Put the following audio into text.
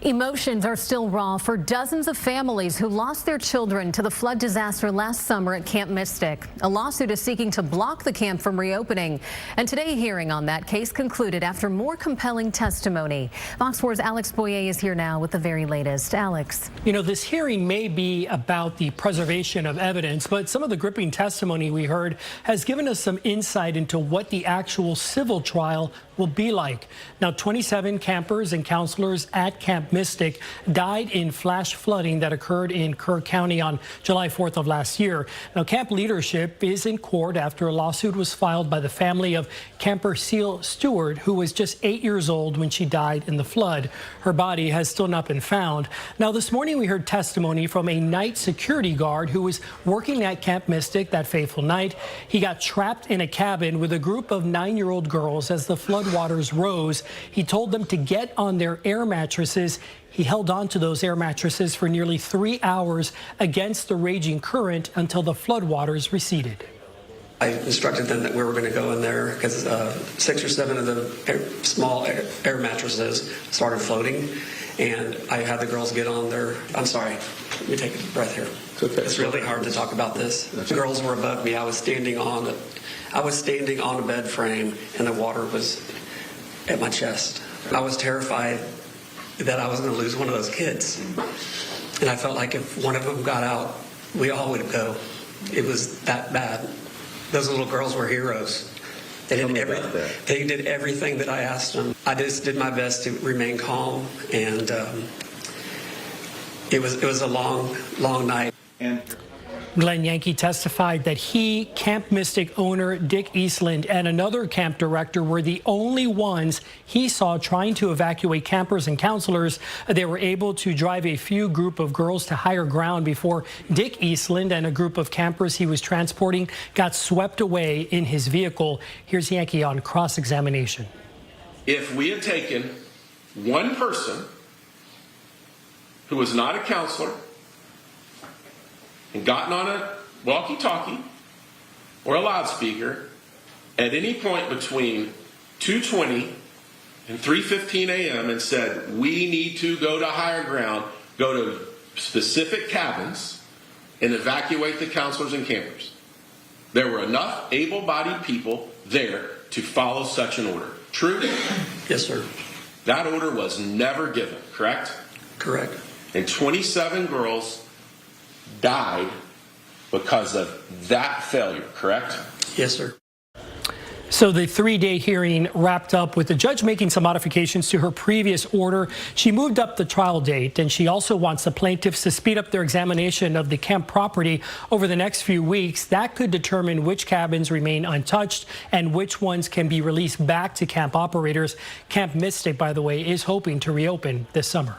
Emotions are still raw for dozens of families who lost their children to the flood disaster last summer at Camp Mystic. A lawsuit is seeking to block the camp from reopening. And today, a hearing on that case concluded after more compelling testimony. Fox 4's Alex Boyer is here now with the very latest. Alex. You know, this hearing may be about the preservation of evidence, but some of the gripping testimony we heard has given us some insight into what the actual civil trial will be like. Now, 27 campers and counselors at Camp Mystic died in flash flooding that occurred in Kerr County on July 4th of last year. Now, camp leadership is in court after a lawsuit was filed by the family of camper Seal Stewart, who was just 8 years old when she died in the flood. Her body has still not been found. Now, this morning we heard testimony from a night security guard who was working at Camp Mystic that fateful night. He got trapped in a cabin with a group of 9-year-old girls as the flood waters rose. He told them to get on their air mattresses. He held on to those air mattresses for nearly 3 hours against the raging current until the floodwaters receded. I instructed them that we were going to go in there because 6 or 7 of the small air mattresses started floating, and I had the girls get on there. I'm sorry, let me take a breath here. It's really hard to talk about this. The girls were above me. I was standing on a bed frame, and the water was at my chest. I was terrified that I was going to lose one of those kids, and I felt like if one of them got out, we all would go. It was that bad. Those little girls were heroes. They did everything that I asked them. I just did my best to remain calm, and it was a long night. Glenn Yankee testified that he, Camp Mystic owner Dick Eastland, and another camp director were the only ones he saw trying to evacuate campers and counselors. They were able to drive a few group of girls to higher ground before Dick Eastland and a group of campers he was transporting got swept away in his vehicle. Here's Yankee on cross-examination. If we had taken one person who was not a counselor and gotten on a walkie-talkie or a loudspeaker at any point between 2:20 and 3:15 a.m. and said, we need to go to higher ground, go to specific cabins, and evacuate the counselors and campers. There were enough able-bodied people there to follow such an order. True? Yes, sir. That order was never given, correct? Correct. And 27 girls died because of that failure, correct? Yes, sir. So the 3-day hearing wrapped up with the judge making some modifications to her previous order. She moved up the trial date, and she also wants the plaintiffs to speed up their examination of the camp property over the next few weeks. That could determine which cabins remain untouched and which ones can be released back to camp operators. Camp Mystic, by the way, is hoping to reopen this summer.